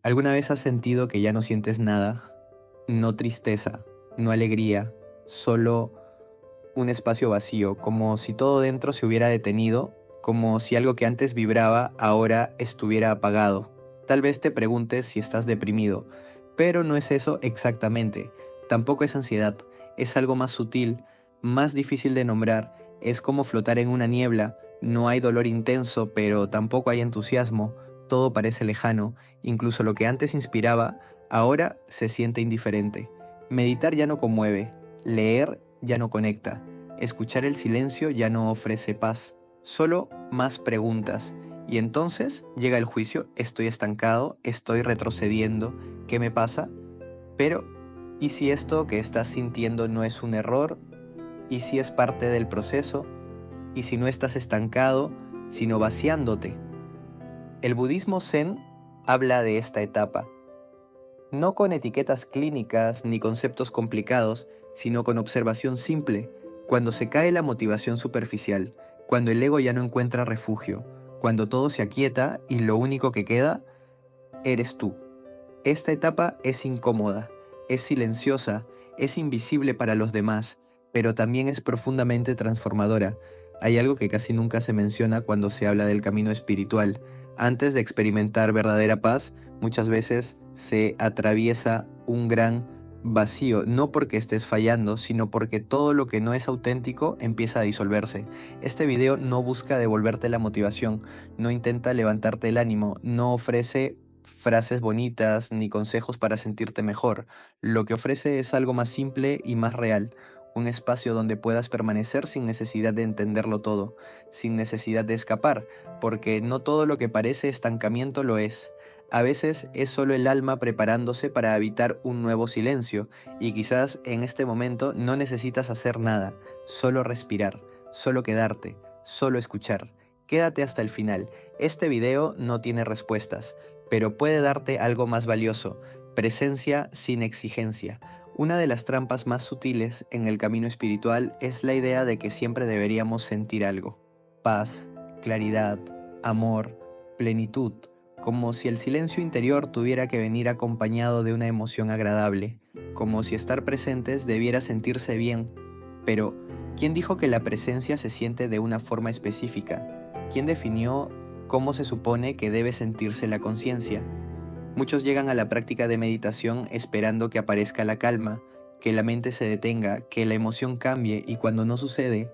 ¿Alguna vez has sentido que ya no sientes nada? No tristeza, no alegría, solo un espacio vacío, como si todo dentro se hubiera detenido, como si algo que antes vibraba ahora estuviera apagado. Tal vez te preguntes si estás deprimido, pero no es eso exactamente. Tampoco es ansiedad, es algo más sutil, más difícil de nombrar. Es como flotar en una niebla. No hay dolor intenso, pero tampoco hay entusiasmo. Todo parece lejano, incluso lo que antes inspiraba, ahora se siente indiferente. Meditar ya no conmueve, leer ya no conecta, escuchar el silencio ya no ofrece paz, solo más preguntas. Y entonces llega el juicio: estoy estancado, estoy retrocediendo, ¿qué me pasa? Pero, ¿y si esto que estás sintiendo no es un error? ¿Y si es parte del proceso? ¿Y si no estás estancado, sino vaciándote? El budismo zen habla de esta etapa, no con etiquetas clínicas ni conceptos complicados, sino con observación simple, cuando se cae la motivación superficial, cuando el ego ya no encuentra refugio, cuando todo se aquieta y lo único que queda eres tú. Esta etapa es incómoda, es silenciosa, es invisible para los demás, pero también es profundamente transformadora. Hay algo que casi nunca se menciona cuando se habla del camino espiritual. Antes de experimentar verdadera paz, muchas veces se atraviesa un gran vacío, no porque estés fallando, sino porque todo lo que no es auténtico empieza a disolverse. Este video no busca devolverte la motivación, no intenta levantarte el ánimo, no ofrece frases bonitas ni consejos para sentirte mejor. Lo que ofrece es algo más simple y más real, un espacio donde puedas permanecer sin necesidad de entenderlo todo, sin necesidad de escapar, porque no todo lo que parece estancamiento lo es. A veces es solo el alma preparándose para habitar un nuevo silencio, y quizás en este momento no necesitas hacer nada, solo respirar, solo quedarte, solo escuchar. Quédate hasta el final. Este video no tiene respuestas, pero puede darte algo más valioso: presencia sin exigencia. Una de las trampas más sutiles en el camino espiritual es la idea de que siempre deberíamos sentir algo: paz, claridad, amor, plenitud, como si el silencio interior tuviera que venir acompañado de una emoción agradable, como si estar presentes debiera sentirse bien. Pero, ¿quién dijo que la presencia se siente de una forma específica? ¿Quién definió cómo se supone que debe sentirse la conciencia? Muchos llegan a la práctica de meditación esperando que aparezca la calma, que la mente se detenga, que la emoción cambie, y cuando no sucede,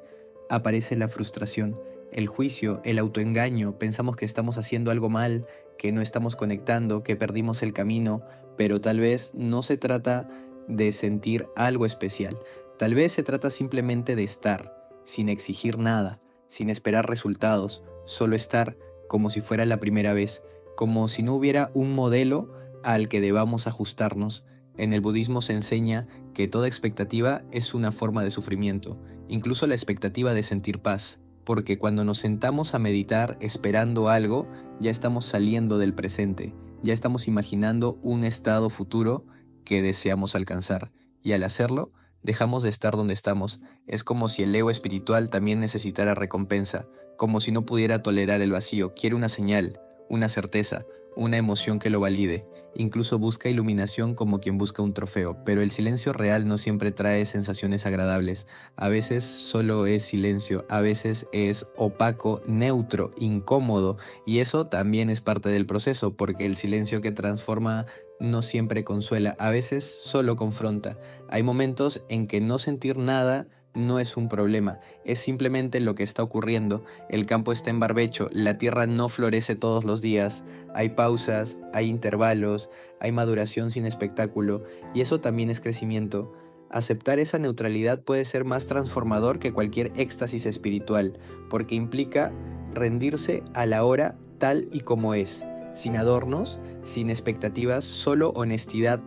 aparece la frustración, el juicio, el autoengaño. Pensamos que estamos haciendo algo mal, que no estamos conectando, que perdimos el camino, pero tal vez no se trata de sentir algo especial. Tal vez se trata simplemente de estar, sin exigir nada, sin esperar resultados, solo estar como si fuera la primera vez, como si no hubiera un modelo al que debamos ajustarnos. En el budismo se enseña que toda expectativa es una forma de sufrimiento, incluso la expectativa de sentir paz, porque cuando nos sentamos a meditar esperando algo, ya estamos saliendo del presente, ya estamos imaginando un estado futuro que deseamos alcanzar, y al hacerlo, dejamos de estar donde estamos. Es como si el ego espiritual también necesitara recompensa, como si no pudiera tolerar el vacío, quiere una señal, una certeza, una emoción que lo valide. Incluso busca iluminación como quien busca un trofeo, pero el silencio real no siempre trae sensaciones agradables. A veces solo es silencio, a veces es opaco, neutro, incómodo, y eso también es parte del proceso, porque el silencio que transforma no siempre consuela, a veces solo confronta. Hay momentos en que no sentir nada no es un problema, es simplemente lo que está ocurriendo. El campo está en barbecho, la tierra no florece todos los días, hay pausas, hay intervalos, hay maduración sin espectáculo, y eso también es crecimiento. Aceptar esa neutralidad puede ser más transformador que cualquier éxtasis espiritual, porque implica rendirse a la hora tal y como es, sin adornos, sin expectativas, solo honestidad.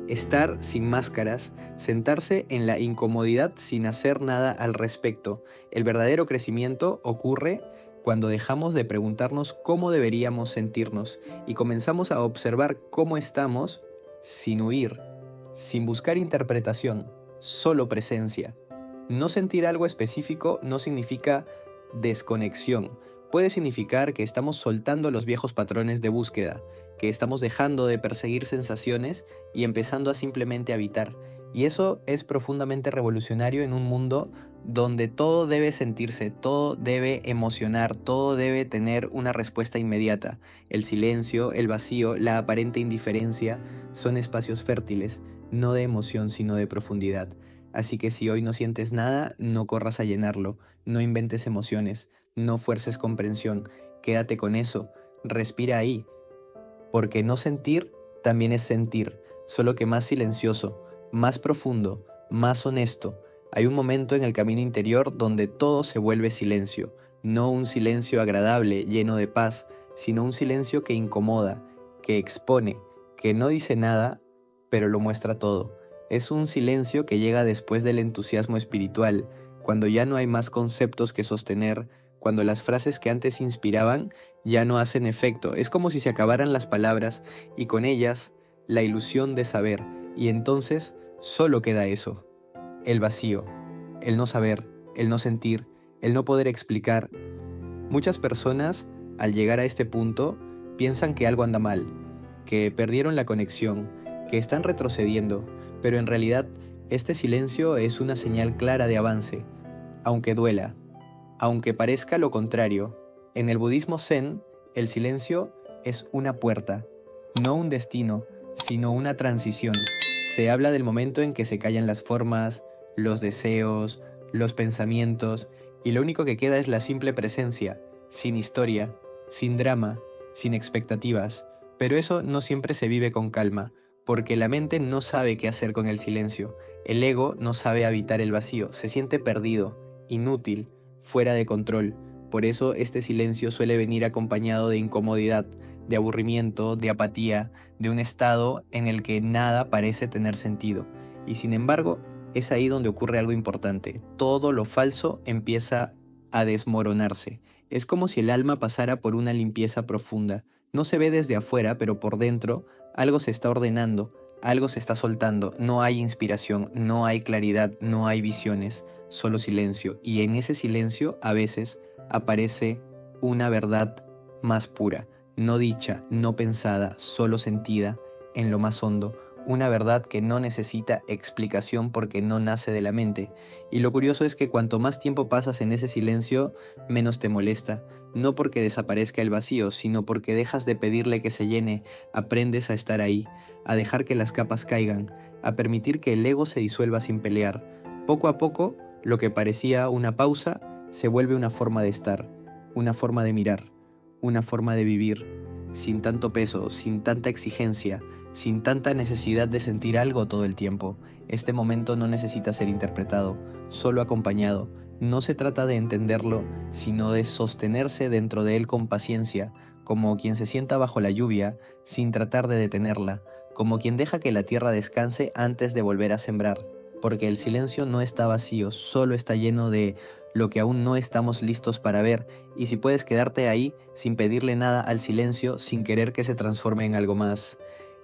Estar sin máscaras, sentarse en la incomodidad sin hacer nada al respecto. El verdadero crecimiento ocurre cuando dejamos de preguntarnos cómo deberíamos sentirnos y comenzamos a observar cómo estamos sin huir, sin buscar interpretación, solo presencia. No sentir algo específico no significa desconexión, Puede significar que estamos soltando los viejos patrones de búsqueda, que estamos dejando de perseguir sensaciones y empezando a simplemente habitar. Y eso es profundamente revolucionario en un mundo donde todo debe sentirse, todo debe emocionar, todo debe tener una respuesta inmediata. El silencio, el vacío, la aparente indiferencia son espacios fértiles, no de emoción sino de profundidad. Así que si hoy no sientes nada, no corras a llenarlo, no inventes emociones, no fuerces comprensión, quédate con eso, respira ahí, porque no sentir también es sentir, solo que más silencioso, más profundo, más honesto. Hay un momento en el camino interior donde todo se vuelve silencio, no un silencio agradable, lleno de paz, sino un silencio que incomoda, que expone, que no dice nada, pero lo muestra todo. Es un silencio que llega después del entusiasmo espiritual, cuando ya no hay más conceptos que sostener, cuando las frases que antes inspiraban ya no hacen efecto. Es como si se acabaran las palabras y con ellas la ilusión de saber. Y entonces solo queda eso, el vacío, el no saber, el no sentir, el no poder explicar. Muchas personas, al llegar a este punto, piensan que algo anda mal, que perdieron la conexión, que están retrocediendo, pero en realidad este silencio es una señal clara de avance, aunque duela. Aunque parezca lo contrario, en el budismo zen, el silencio es una puerta, no un destino, sino una transición. Se habla del momento en que se callan las formas, los deseos, los pensamientos, y lo único que queda es la simple presencia, sin historia, sin drama, sin expectativas. Pero eso no siempre se vive con calma, porque la mente no sabe qué hacer con el silencio. El ego no sabe habitar el vacío, se siente perdido, inútil, fuera de control. Por eso este silencio suele venir acompañado de incomodidad, de aburrimiento, de apatía, de un estado en el que nada parece tener sentido. Y sin embargo, es ahí donde ocurre algo importante. Todo lo falso empieza a desmoronarse. Es como si el alma pasara por una limpieza profunda. No se ve desde afuera, pero por dentro algo se está ordenando, algo se está soltando. No hay inspiración, no hay claridad, no hay visiones, solo silencio. Y en ese silencio a veces aparece una verdad más pura, no dicha, no pensada, solo sentida en lo más hondo, una verdad que no necesita explicación porque no nace de la mente. Y lo curioso es que cuanto más tiempo pasas en ese silencio, menos te molesta, no porque desaparezca el vacío, sino porque dejas de pedirle que se llene, aprendes a estar ahí, a dejar que las capas caigan, a permitir que el ego se disuelva sin pelear. Poco a poco, lo que parecía una pausa se vuelve una forma de estar, una forma de mirar, una forma de vivir, sin tanto peso, sin tanta exigencia, sin tanta necesidad de sentir algo todo el tiempo. Este momento no necesita ser interpretado, solo acompañado. No se trata de entenderlo, sino de sostenerse dentro de él con paciencia, como quien se sienta bajo la lluvia, sin tratar de detenerla, como quien deja que la tierra descanse antes de volver a sembrar. Porque el silencio no está vacío, solo está lleno de lo que aún no estamos listos para ver, y si puedes quedarte ahí sin pedirle nada al silencio, sin querer que se transforme en algo más,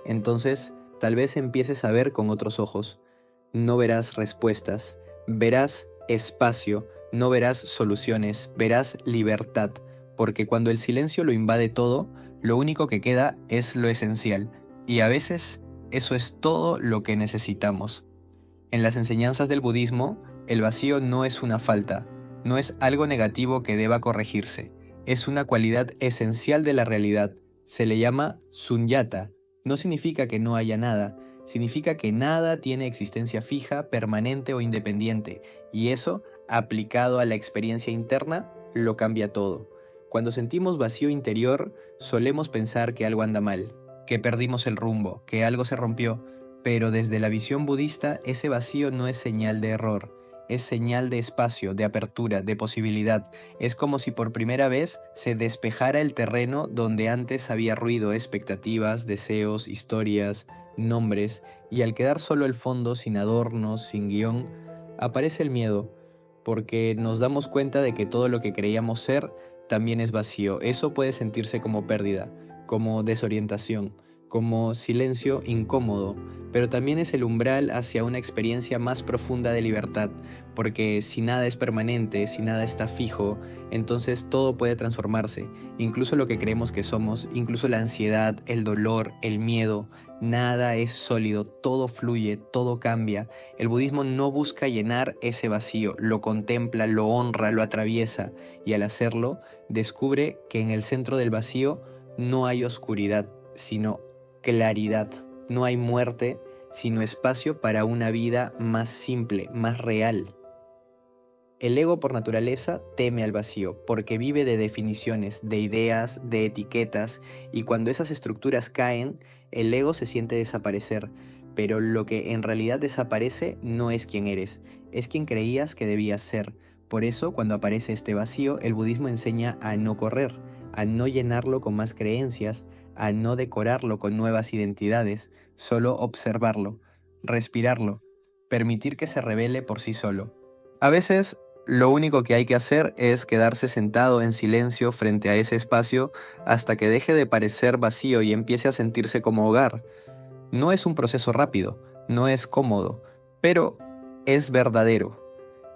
entonces tal vez empieces a ver con otros ojos. No verás respuestas, verás espacio, no verás soluciones, verás libertad, porque cuando el silencio lo invade todo, lo único que queda es lo esencial, y a veces eso es todo lo que necesitamos. En las enseñanzas del budismo, el vacío no es una falta, no es algo negativo que deba corregirse, es una cualidad esencial de la realidad. Se le llama sunyata. No significa que no haya nada, significa que nada tiene existencia fija, permanente o independiente, y eso, aplicado a la experiencia interna, lo cambia todo. Cuando sentimos vacío interior, solemos pensar que algo anda mal, que perdimos el rumbo, que algo se rompió, pero desde la visión budista, ese vacío no es señal de error, es señal de espacio, de apertura, de posibilidad. Es como si por primera vez se despejara el terreno donde antes había ruido, expectativas, deseos, historias, nombres, y al quedar solo el fondo, sin adornos, sin guión, aparece el miedo, porque nos damos cuenta de que todo lo que creíamos ser también es vacío. Eso puede sentirse como pérdida, como desorientación, como silencio incómodo, pero también es el umbral hacia una experiencia más profunda de libertad, porque si nada es permanente, si nada está fijo, entonces todo puede transformarse, incluso lo que creemos que somos, incluso la ansiedad, el dolor, el miedo, nada es sólido, todo fluye, todo cambia. El budismo no busca llenar ese vacío, lo contempla, lo honra, lo atraviesa, y al hacerlo, descubre que en el centro del vacío no hay oscuridad, sino claridad. No hay muerte, sino espacio para una vida más simple, más real. El ego por naturaleza teme al vacío, porque vive de definiciones, de ideas, de etiquetas, y cuando esas estructuras caen, el ego se siente desaparecer. Pero lo que en realidad desaparece no es quien eres, es quien creías que debías ser. Por eso, cuando aparece este vacío, el budismo enseña a no correr, a no llenarlo con más creencias, a no decorarlo con nuevas identidades, solo observarlo, respirarlo, permitir que se revele por sí solo. A veces lo único que hay que hacer es quedarse sentado en silencio frente a ese espacio hasta que deje de parecer vacío y empiece a sentirse como hogar. No es un proceso rápido, no es cómodo, pero es verdadero.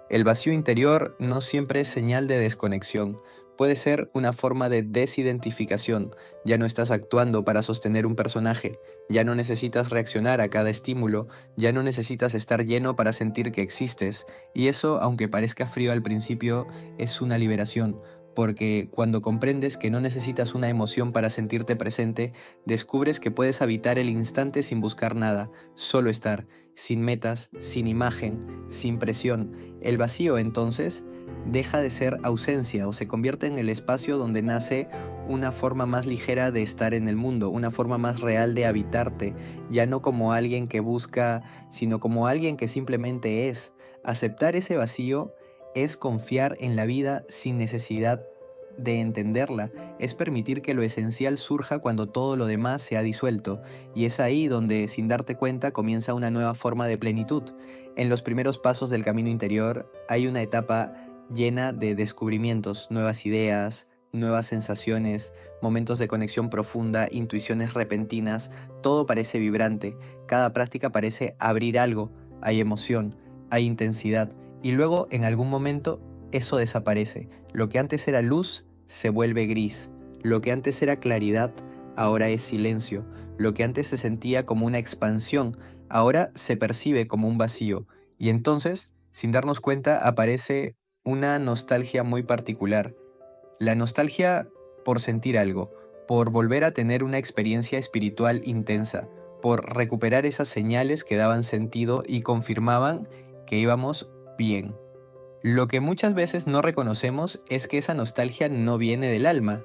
El vacío interior no siempre es señal de desconexión, puede ser una forma de desidentificación. Ya no estás actuando para sostener un personaje, ya no necesitas reaccionar a cada estímulo, ya no necesitas estar lleno para sentir que existes, y eso, aunque parezca frío al principio, es una liberación, porque cuando comprendes que no necesitas una emoción para sentirte presente, descubres que puedes habitar el instante sin buscar nada, solo estar, sin metas, sin imagen, sin presión. El vacío, entonces, deja de ser ausencia o se convierte en el espacio donde nace una forma más ligera de estar en el mundo, una forma más real de habitarte, ya no como alguien que busca, sino como alguien que simplemente es. Aceptar ese vacío es confiar en la vida sin necesidad de entenderla, es permitir que lo esencial surja cuando todo lo demás se ha disuelto, y es ahí donde, sin darte cuenta, comienza una nueva forma de plenitud. En los primeros pasos del camino interior hay una etapa llena de descubrimientos, nuevas ideas, nuevas sensaciones, momentos de conexión profunda, intuiciones repentinas, todo parece vibrante, cada práctica parece abrir algo, hay emoción, hay intensidad, y luego en algún momento eso desaparece. Lo que antes era luz se vuelve gris, lo que antes era claridad ahora es silencio, lo que antes se sentía como una expansión ahora se percibe como un vacío, y entonces, sin darnos cuenta, aparece una nostalgia muy particular. La nostalgia por sentir algo, por volver a tener una experiencia espiritual intensa, por recuperar esas señales que daban sentido y confirmaban que íbamos bien. Lo que muchas veces no reconocemos es que esa nostalgia no viene del alma,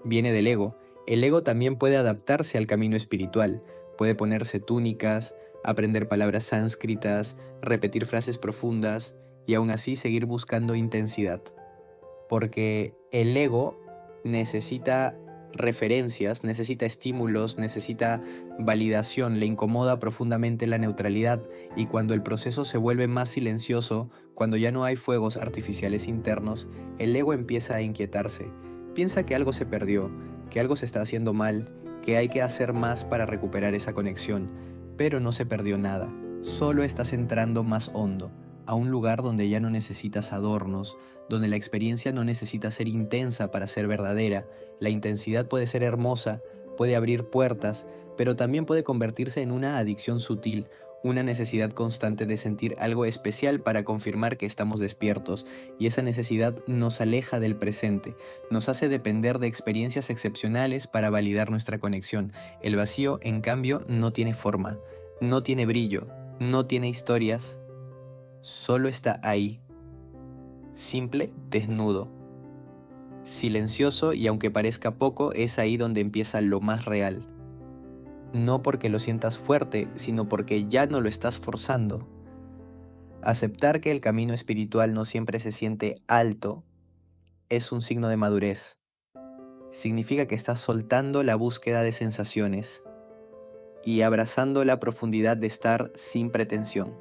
viene del ego. El ego también puede adaptarse al camino espiritual, puede ponerse túnicas, aprender palabras sánscritas, repetir frases profundas y aún así seguir buscando intensidad. Porque el ego necesita referencias, necesita estímulos, necesita validación, le incomoda profundamente la neutralidad, y cuando el proceso se vuelve más silencioso, cuando ya no hay fuegos artificiales internos, el ego empieza a inquietarse. Piensa que algo se perdió, que algo se está haciendo mal, que hay que hacer más para recuperar esa conexión, pero no se perdió nada, solo estás entrando más hondo, a un lugar donde ya no necesitas adornos, donde la experiencia no necesita ser intensa para ser verdadera. La intensidad puede ser hermosa, puede abrir puertas, pero también puede convertirse en una adicción sutil, una necesidad constante de sentir algo especial para confirmar que estamos despiertos, y esa necesidad nos aleja del presente, nos hace depender de experiencias excepcionales para validar nuestra conexión. El vacío, en cambio, no tiene forma, no tiene brillo, no tiene historias, solo está ahí, simple, desnudo, silencioso, y aunque parezca poco, es ahí donde empieza lo más real. No porque lo sientas fuerte, sino porque ya no lo estás forzando. Aceptar que el camino espiritual no siempre se siente alto es un signo de madurez. Significa que estás soltando la búsqueda de sensaciones y abrazando la profundidad de estar sin pretensión.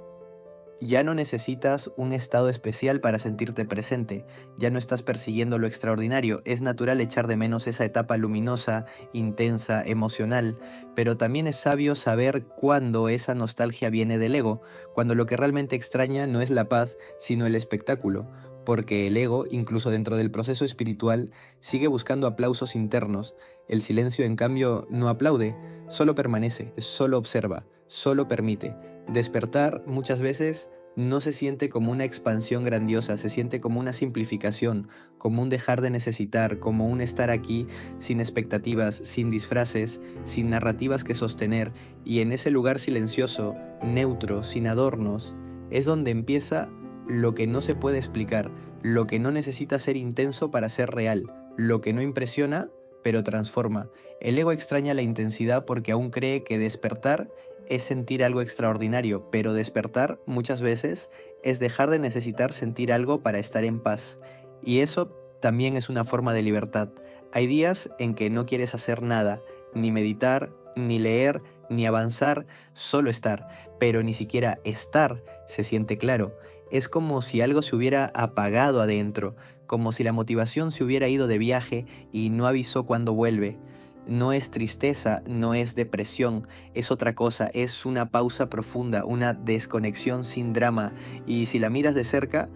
Ya no necesitas un estado especial para sentirte presente, ya no estás persiguiendo lo extraordinario, es natural echar de menos esa etapa luminosa, intensa, emocional, pero también es sabio saber cuándo esa nostalgia viene del ego, cuando lo que realmente extraña no es la paz, sino el espectáculo, porque el ego, incluso dentro del proceso espiritual, sigue buscando aplausos internos, el silencio en cambio no aplaude, solo permanece, solo observa, solo permite. Despertar muchas veces no se siente como una expansión grandiosa, se siente como una simplificación, como un dejar de necesitar, como un estar aquí sin expectativas, sin disfraces, sin narrativas que sostener, y en ese lugar silencioso, neutro, sin adornos, es donde empieza lo que no se puede explicar, lo que no necesita ser intenso para ser real, lo que no impresiona, pero transforma. El ego extraña la intensidad porque aún cree que despertar es sentir algo extraordinario, pero despertar muchas veces es dejar de necesitar sentir algo para estar en paz. Y eso también es una forma de libertad. Hay días en que no quieres hacer nada, ni meditar, ni leer, ni avanzar, solo estar, pero ni siquiera estar se siente claro. Es como si algo se hubiera apagado adentro, como si la motivación se hubiera ido de viaje y no avisó cuando vuelve. No es tristeza, no es depresión, es otra cosa, es una pausa profunda, una desconexión sin drama. Y si la miras de cerca,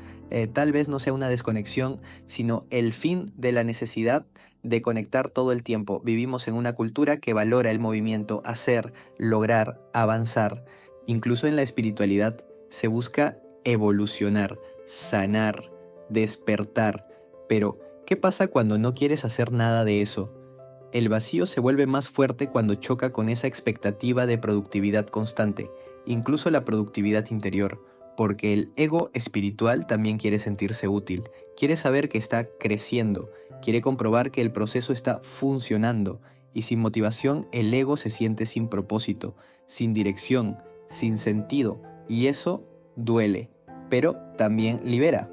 tal vez no sea una desconexión, sino el fin de la necesidad de conectar todo el tiempo. Vivimos en una cultura que valora el movimiento, hacer, lograr, avanzar. Incluso en la espiritualidad se busca evolucionar, sanar, despertar. Pero, ¿qué pasa cuando no quieres hacer nada de eso? El vacío se vuelve más fuerte cuando choca con esa expectativa de productividad constante, incluso la productividad interior, porque el ego espiritual también quiere sentirse útil, quiere saber que está creciendo, quiere comprobar que el proceso está funcionando, y sin motivación el ego se siente sin propósito, sin dirección, sin sentido, y eso duele, pero también libera.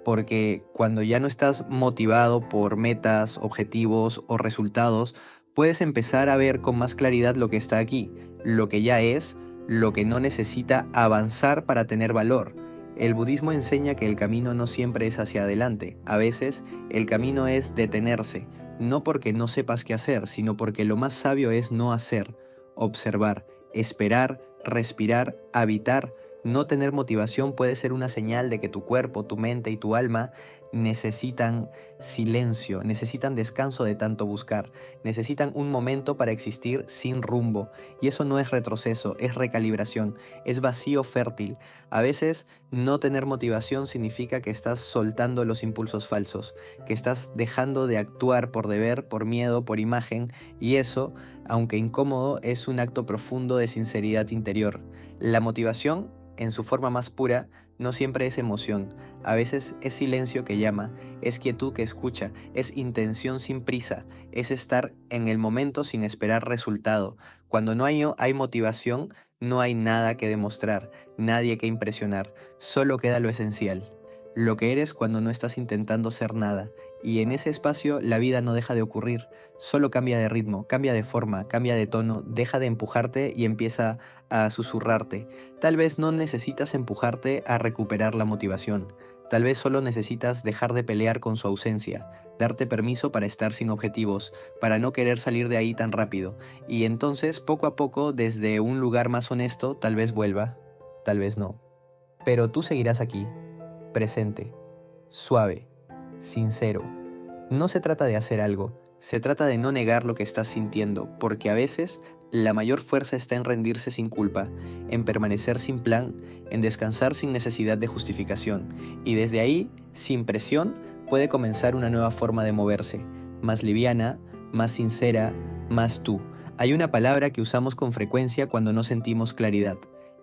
Porque cuando ya no estás motivado por metas, objetivos o resultados, puedes empezar a ver con más claridad lo que está aquí, lo que ya es, lo que no necesita avanzar para tener valor. El budismo enseña que el camino no siempre es hacia adelante, a veces el camino es detenerse, no porque no sepas qué hacer, sino porque lo más sabio es no hacer, observar, esperar, respirar, habitar. No tener motivación puede ser una señal de que tu cuerpo, tu mente y tu alma necesitan silencio, necesitan descanso de tanto buscar, necesitan un momento para existir sin rumbo. Y eso no es retroceso, es recalibración, es vacío fértil. A veces no tener motivación significa que estás soltando los impulsos falsos, que estás dejando de actuar por deber, por miedo, por imagen, y eso, aunque incómodo, es un acto profundo de sinceridad interior. La motivación, en su forma más pura, no siempre es emoción, a veces es silencio que llama, es quietud que escucha, es intención sin prisa, es estar en el momento sin esperar resultado. Cuando no hay motivación, no hay nada que demostrar, nadie que impresionar, solo queda lo esencial, lo que eres cuando no estás intentando ser nada, y en ese espacio la vida no deja de ocurrir, solo cambia de ritmo, cambia de forma, cambia de tono, deja de empujarte y empieza a susurrarte. Tal vez no necesitas empujarte a recuperar la motivación. Tal vez solo necesitas dejar de pelear con su ausencia, darte permiso para estar sin objetivos, para no querer salir de ahí tan rápido. Y entonces, poco a poco, desde un lugar más honesto, tal vez vuelva, tal vez no. Pero tú seguirás aquí, presente, suave, sincero. No se trata de hacer algo, se trata de no negar lo que estás sintiendo, porque a veces la mayor fuerza está en rendirse sin culpa, en permanecer sin plan, en descansar sin necesidad de justificación, y desde ahí, sin presión, puede comenzar una nueva forma de moverse, más liviana, más sincera, más tú. Hay una palabra que usamos con frecuencia cuando no sentimos claridad: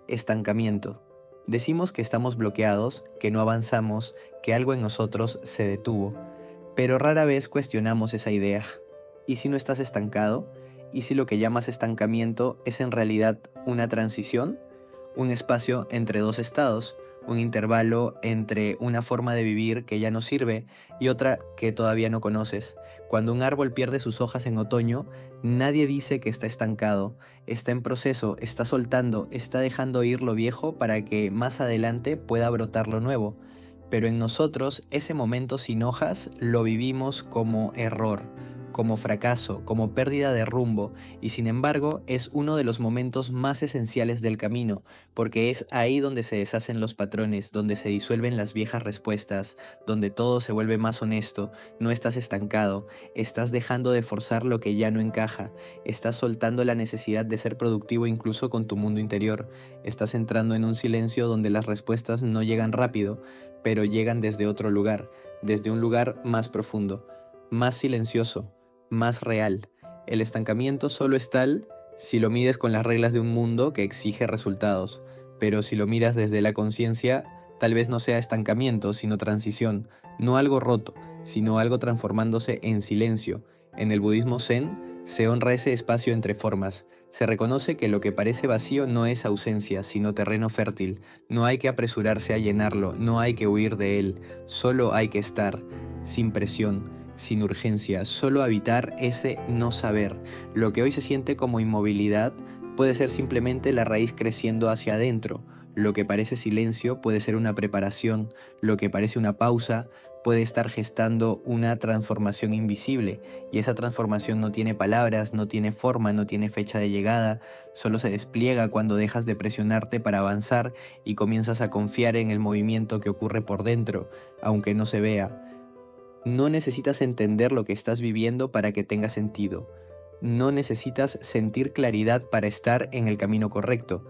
estancamiento. Decimos que estamos bloqueados, que no avanzamos, que algo en nosotros se detuvo, pero rara vez cuestionamos esa idea. ¿Y si no estás estancado? ¿Y si lo que llamas estancamiento es en realidad una transición? Un espacio entre dos estados, un intervalo entre una forma de vivir que ya no sirve y otra que todavía no conoces. Cuando un árbol pierde sus hojas en otoño, nadie dice que está estancado, está en proceso, está soltando, está dejando ir lo viejo para que más adelante pueda brotar lo nuevo. Pero en nosotros ese momento sin hojas lo vivimos como error, como fracaso, como pérdida de rumbo, y sin embargo es uno de los momentos más esenciales del camino, porque es ahí donde se deshacen los patrones, donde se disuelven las viejas respuestas, donde todo se vuelve más honesto. No estás estancado, estás dejando de forzar lo que ya no encaja, estás soltando la necesidad de ser productivo incluso con tu mundo interior, estás entrando en un silencio donde las respuestas no llegan rápido, pero llegan desde otro lugar, desde un lugar más profundo, más silencioso, más real. El estancamiento solo es tal si lo mides con las reglas de un mundo que exige resultados, pero si lo miras desde la conciencia, tal vez no sea estancamiento, sino transición, no algo roto, sino algo transformándose en silencio. En el budismo zen se honra ese espacio entre formas. Se reconoce que lo que parece vacío no es ausencia, sino terreno fértil. No hay que apresurarse a llenarlo, no hay que huir de él, solo hay que estar, sin presión, sin urgencia, solo habitar ese no saber. Lo que hoy se siente como inmovilidad puede ser simplemente la raíz creciendo hacia adentro. Lo que parece silencio puede ser una preparación, lo que parece una pausa puede estar gestando una transformación invisible, y esa transformación no tiene palabras, no tiene forma, no tiene fecha de llegada, solo se despliega cuando dejas de presionarte para avanzar y comienzas a confiar en el movimiento que ocurre por dentro, aunque no se vea. No necesitas entender lo que estás viviendo para que tenga sentido. No necesitas sentir claridad para estar en el camino correcto.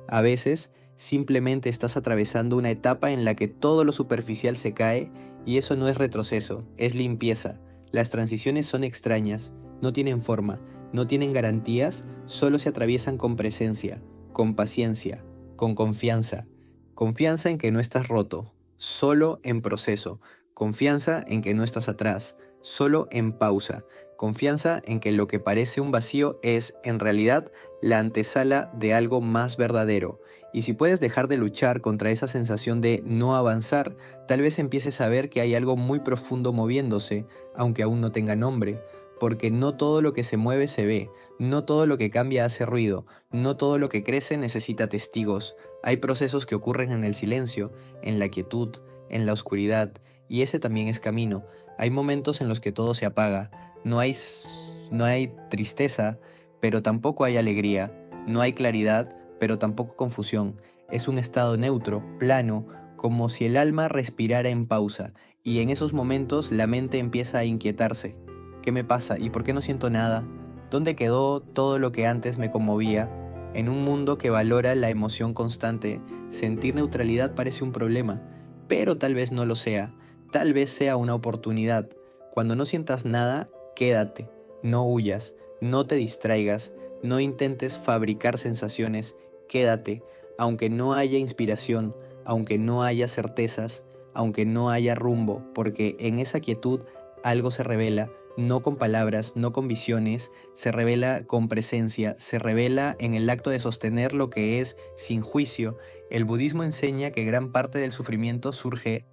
A veces, simplemente estás atravesando una etapa en la que todo lo superficial se cae, y eso no es retroceso, es limpieza. Las transiciones son extrañas, no tienen forma, no tienen garantías, solo se atraviesan con presencia, con paciencia, con confianza. Confianza en que no estás roto, solo en proceso. Confianza en que no estás atrás, solo en pausa. Confianza en que lo que parece un vacío es, en realidad, la antesala de algo más verdadero. Y si puedes dejar de luchar contra esa sensación de no avanzar, tal vez empieces a ver que hay algo muy profundo moviéndose, aunque aún no tenga nombre. Porque no todo lo que se mueve se ve, no todo lo que cambia hace ruido, no todo lo que crece necesita testigos. Hay procesos que ocurren en el silencio, en la quietud, en la oscuridad, y ese también es camino. Hay momentos en los que todo se apaga, no hay tristeza, pero tampoco hay alegría, no hay claridad, pero tampoco confusión. Es un estado neutro, plano, como si el alma respirara en pausa, y en esos momentos la mente empieza a inquietarse. ¿Qué me pasa? ¿Y por qué no siento nada? ¿Dónde quedó todo lo que antes me conmovía? En un mundo que valora la emoción constante, sentir neutralidad parece un problema, pero tal vez no lo sea. Tal vez sea una oportunidad. Cuando no sientas nada, quédate, no huyas, no te distraigas, no intentes fabricar sensaciones, quédate, aunque no haya inspiración, aunque no haya certezas, aunque no haya rumbo, porque en esa quietud algo se revela, no con palabras, no con visiones, se revela con presencia, se revela en el acto de sostener lo que es sin juicio. El budismo enseña que gran parte del sufrimiento surge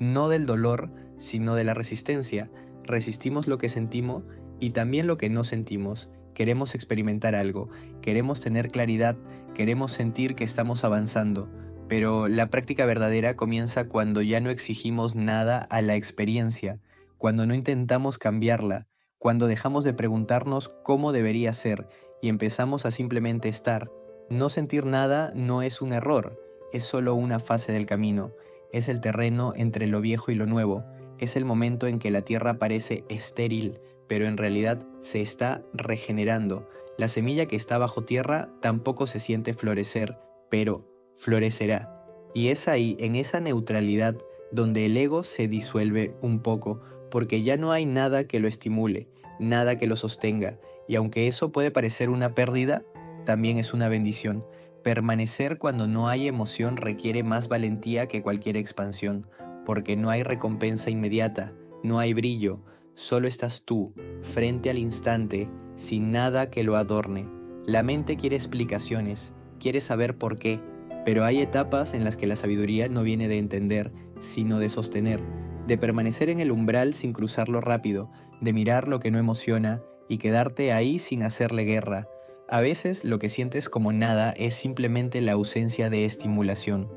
no del dolor, sino de la resistencia. Resistimos lo que sentimos y también lo que no sentimos. Queremos experimentar algo, queremos tener claridad, queremos sentir que estamos avanzando. Pero la práctica verdadera comienza cuando ya no exigimos nada a la experiencia, cuando no intentamos cambiarla, cuando dejamos de preguntarnos cómo debería ser y empezamos a simplemente estar. No sentir nada no es un error, es solo una fase del camino. Es el terreno entre lo viejo y lo nuevo. Es el momento en que la tierra parece estéril, pero en realidad se está regenerando. La semilla que está bajo tierra tampoco se siente florecer, pero florecerá. Y es ahí, en esa neutralidad, donde el ego se disuelve un poco, porque ya no hay nada que lo estimule, nada que lo sostenga. Y aunque eso puede parecer una pérdida, también es una bendición. Permanecer cuando no hay emoción requiere más valentía que cualquier expansión, porque no hay recompensa inmediata, no hay brillo, solo estás tú, frente al instante, sin nada que lo adorne. La mente quiere explicaciones, quiere saber por qué, Pero hay etapas en las que la sabiduría no viene de entender, sino de sostener, de permanecer en el umbral sin cruzarlo rápido, de mirar lo que no emociona y quedarte ahí sin hacerle guerra. A veces lo que sientes como nada es simplemente la ausencia de estimulación.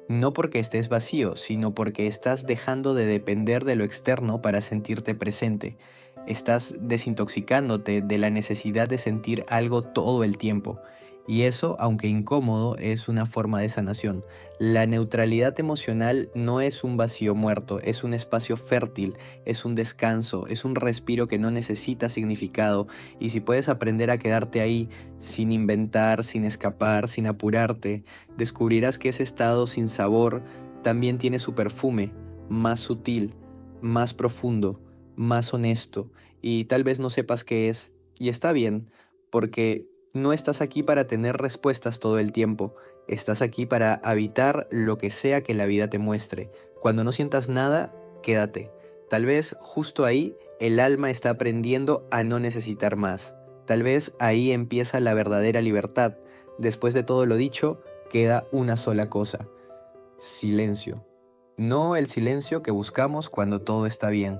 No porque estés vacío, sino porque estás dejando de depender de lo externo para sentirte presente. Estás desintoxicándote de la necesidad de sentir algo todo el tiempo. Y eso, aunque incómodo, es una forma de sanación. La neutralidad emocional no es un vacío muerto, es un espacio fértil, es un descanso, es un respiro que no necesita significado. Y si puedes aprender a quedarte ahí, sin inventar, sin escapar, sin apurarte, descubrirás que ese estado sin sabor también tiene su perfume, más sutil, más profundo, más honesto, y tal vez no sepas qué es, y está bien, porque no estás aquí para tener respuestas todo el tiempo, estás aquí para habitar lo que sea que la vida te muestre. Cuando no sientas nada, quédate. Tal vez justo ahí el alma está aprendiendo a no necesitar más. Tal vez ahí empieza la verdadera libertad. Después de todo lo dicho, queda una sola cosa: silencio. No el silencio que buscamos cuando todo está bien,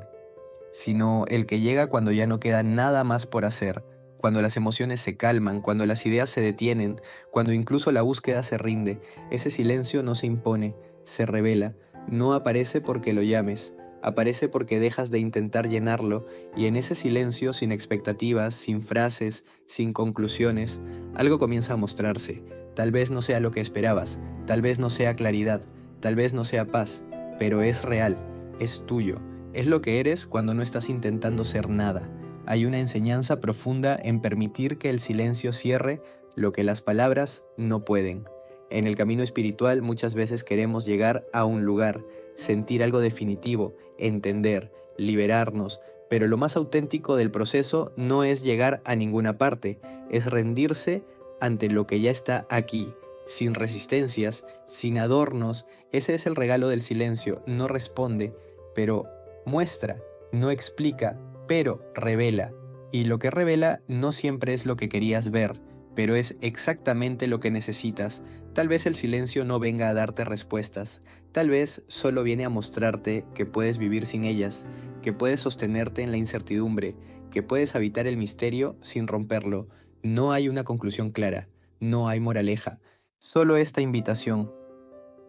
sino el que llega cuando ya no queda nada más por hacer, cuando las emociones se calman, cuando las ideas se detienen, cuando incluso la búsqueda se rinde. Ese silencio no se impone, se revela, no aparece porque lo llames, aparece porque dejas de intentar llenarlo, y en ese silencio, sin expectativas, sin frases, sin conclusiones, algo comienza a mostrarse. Tal vez no sea lo que esperabas, tal vez no sea claridad, tal vez no sea paz, pero es real, es tuyo. Es lo que eres cuando no estás intentando ser nada. Hay una enseñanza profunda en permitir que el silencio cierre lo que las palabras no pueden. En el camino espiritual muchas veces queremos llegar a un lugar, sentir algo definitivo, entender, liberarnos, pero lo más auténtico del proceso no es llegar a ninguna parte, es rendirse ante lo que ya está aquí, sin resistencias, sin adornos. Ese es el regalo del silencio, no responde, pero muestra, no explica, pero revela. Y lo que revela no siempre es lo que querías ver, pero es exactamente lo que necesitas. Tal vez el silencio no venga a darte respuestas, tal vez solo viene a mostrarte que puedes vivir sin ellas, que puedes sostenerte en la incertidumbre, que puedes habitar el misterio sin romperlo. No hay una conclusión clara, no hay moraleja, solo esta invitación: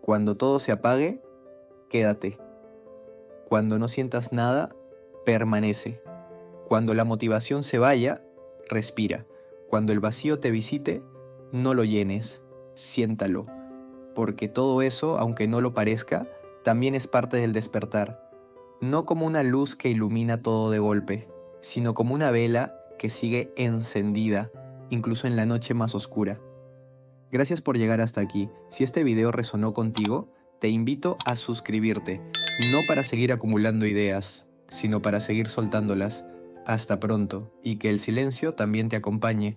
cuando todo se apague, quédate. Cuando no sientas nada, permanece. Cuando la motivación se vaya, respira. Cuando el vacío te visite, no lo llenes, siéntalo. Porque todo eso, aunque no lo parezca, también es parte del despertar. No como una luz que ilumina todo de golpe, sino como una vela que sigue encendida, incluso en la noche más oscura. Gracias por llegar hasta aquí. Si este video resonó contigo, te invito a suscribirte, no para seguir acumulando ideas, sino para seguir soltándolas. Hasta pronto, y que el silencio también te acompañe.